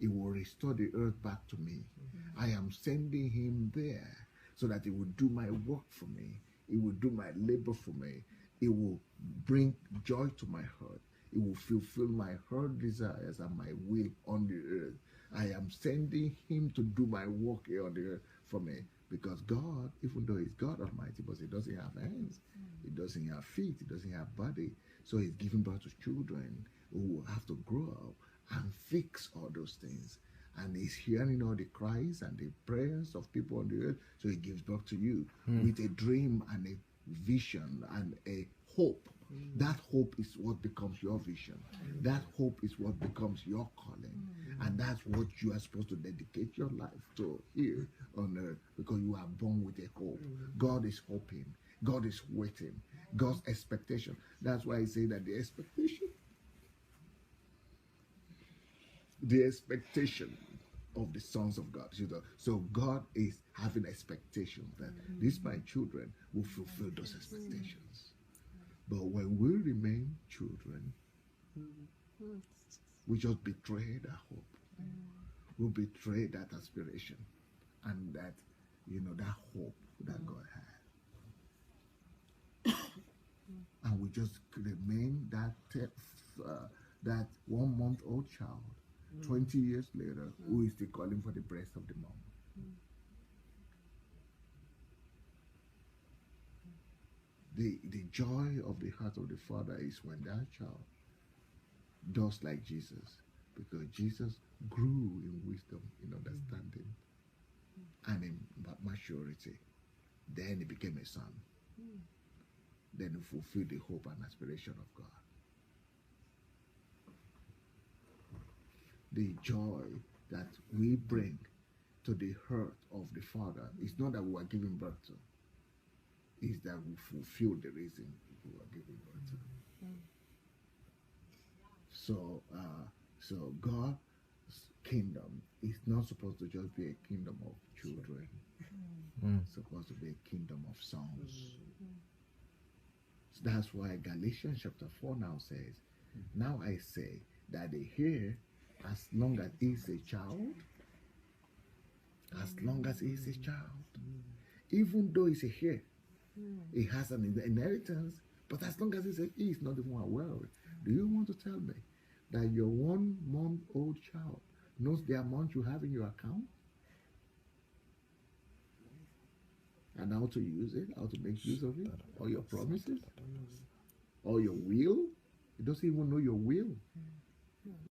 He will restore the earth back to me. I am sending him there so that he will do my work for me. He will do my labor for me. He will bring joy to my heart. He will fulfill my heart desires and my will on the earth. I am sending him to do my work here on the earth for me. Because God, even though he's God Almighty, but he doesn't have hands, he doesn't have feet, he doesn't have body. So he's giving birth to children who will have to grow up and fix all those things. And he's hearing all the cries and the prayers of people on the earth. So he gives birth to you with a dream and a vision and a hope. That hope is what becomes your vision. That hope is what becomes your calling. And that's what you are supposed to dedicate your life to here on earth, because you are born with a hope. God is hoping. God is waiting. God's expectation. That's why I say that the expectation of the sons of God. So God is having expectations that these my children will fulfill those expectations. But when we remain children, we just betray that hope. We betray that aspiration and that, that hope that God had. And we just remain that 1 month old child 20 years later who is still calling for the breast of the mom. The joy of the heart of the Father is when that child does like Jesus, because Jesus grew in wisdom, in understanding, and in maturity. Then he became a son. Then he fulfilled the hope and aspiration of God. The joy that we bring to the heart of the Father is not that we are giving birth to, is that we fulfill the reason we are giving birth to. So God's kingdom is not supposed to just be a kingdom of children. It's supposed to be a kingdom of sons. So that's why Galatians chapter 4 now says, now I say that the heir, as long as he is a child, even though he's a heir, he has an inheritance, but as long as he is not the one aware of it. Do you want to tell me that your 1 month old child knows the amount you have in your account? And how to use it, how to make use of it, or your promises, or your will? He doesn't even know your will.